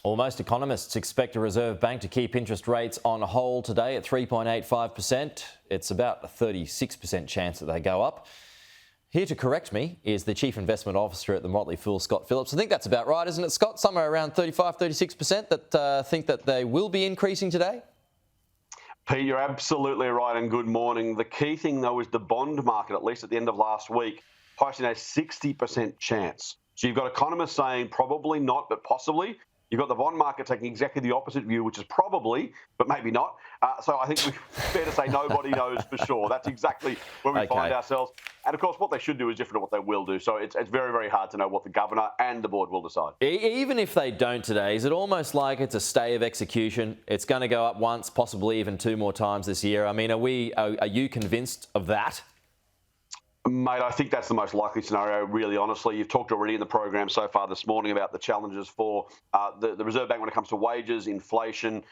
Well, most economists expect a Reserve Bank to keep interest rates on hold today at 3.85%. It's about a 36% chance that they go up. Here to correct me is the Chief Investment Officer at the Motley Fool, Scott Phillips. I think that's about right, isn't it, Scott? Somewhere around 35-36% that think that they will be increasing today? Pete, you're absolutely right, and good morning. The key thing, though, is the bond market, at least at the end of last week, pricing a 60% chance. So you've got economists saying probably not, but possibly. You've got the bond market taking exactly the opposite view, which is probably, but maybe not. So I think we're fair to say nobody knows for sure. That's exactly where we find ourselves. And of course, what they should do is different to what they will do. So it's very, very hard to know what the governor and the board will decide. Even if they don't today, is it almost like it's a stay of execution? It's going to go up once, possibly even two more times this year. I mean, are you convinced of that? Mate, I think that's the most likely scenario, really, honestly. You've talked already in the program so far this morning about the challenges for the Reserve Bank when it comes to wages, inflation.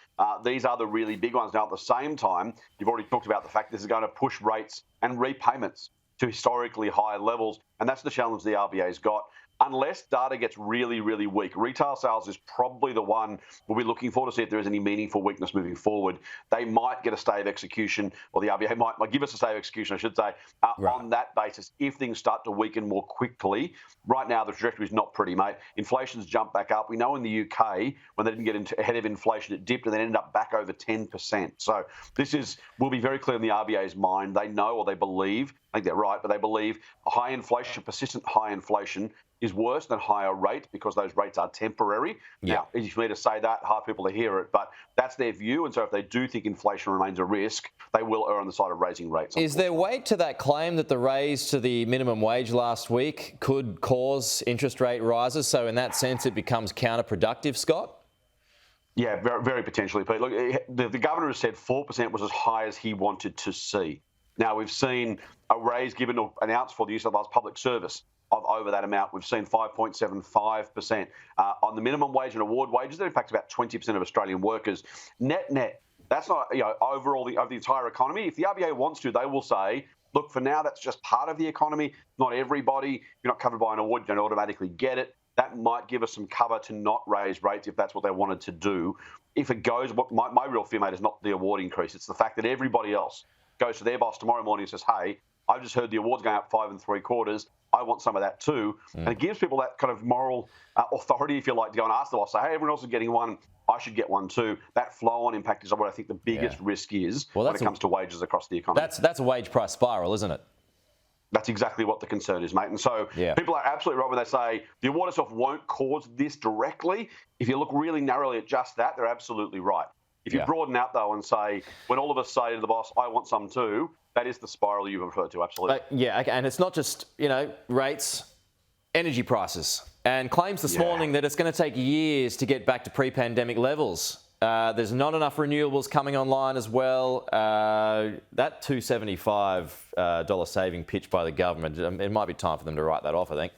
These are the really big ones. Now, at the same time, you've already talked about the fact this is going to push rates and repayments to historically high levels, and that's the challenge the RBA's got. Unless data gets really, really weak, retail sales is probably the one we'll be looking for to see if there is any meaningful weakness moving forward. They might get a stay of execution, or the RBA might give us a stay of execution, I should say, on that basis if things start to weaken more quickly. Right now, the trajectory is not pretty, mate. Inflation's jumped back up. We know in the UK, when they didn't get ahead of inflation, it dipped and then ended up back over 10%. So this will be very clear in the RBA's mind. They know, or they believe, I think they're right, but they believe a high inflation, persistent high inflation, is worse than higher rate because those rates are temporary. Yeah. Now, easy for me to say that, hard for people to hear it, but that's their view. And so if they do think inflation remains a risk, they will err on the side of raising rates. Is there weight to that claim that the raise to the minimum wage last week could cause interest rate rises? So in that sense, it becomes counterproductive, Scott? Yeah, very, very potentially, Pete. Look, the governor has said 4% was as high as he wanted to see. Now, we've seen a raise given or announced for the New South Wales Public Service of over that amount. We've seen 5.75% on the minimum wage and award wages. That impacts about 20% of Australian workers. Net, that's not overall of the entire economy. If the RBA wants to, they will say, look, for now, that's just part of the economy. Not everybody. If you're not covered by an award, you don't automatically get it. That might give us some cover to not raise rates if that's what they wanted to do. If it goes, my real fear, mate, is not the award increase. It's the fact that everybody else goes to their boss tomorrow morning and says, hey, I've just heard the award's going up 5 3/4. I want some of that too. And it gives people that kind of moral authority, if you like, to go and ask the boss, say, hey, everyone else is getting one, I should get one too. That flow-on impact is what I think the biggest risk is when it comes to wages across the economy. That's a wage price spiral, isn't it? That's exactly what the concern is, mate. And so people are absolutely right when they say the award itself won't cause this directly. If you look really narrowly at just that, they're absolutely right. If you broaden out, though, and say, when all of us say to the boss, I want some too, that is the spiral you've referred to, absolutely. And it's not just, rates, energy prices, and claims this morning that it's going to take years to get back to pre-pandemic levels. There's not enough renewables coming online as well. That $275 saving pitch by the government, it might be time for them to write that off, I think.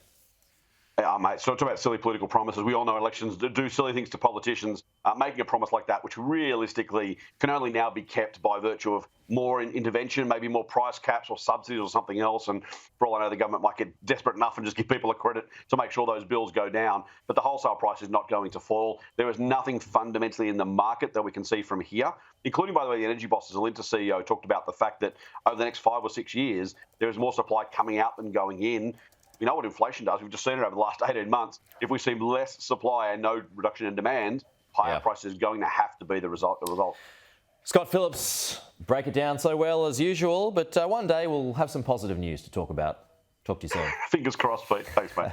Mate, so talk about silly political promises. We all know elections do silly things to politicians. Making a promise like that, which realistically can only now be kept by virtue of more intervention, maybe more price caps or subsidies or something else. And for all I know, the government might get desperate enough and just give people a credit to make sure those bills go down. But the wholesale price is not going to fall. There is nothing fundamentally in the market that we can see from here, including, by the way, the energy bosses. Alinta CEO talked about the fact that over the next 5 or 6 years, there is more supply coming out than going in. You know what inflation does? We've just seen it over the last 18 months. If we see less supply and no reduction in demand, higher prices are going to have to be the result. Scott Phillips, break it down so well as usual, but one day we'll have some positive news to talk about. Talk to you soon. Fingers crossed, Pete. Thanks, mate.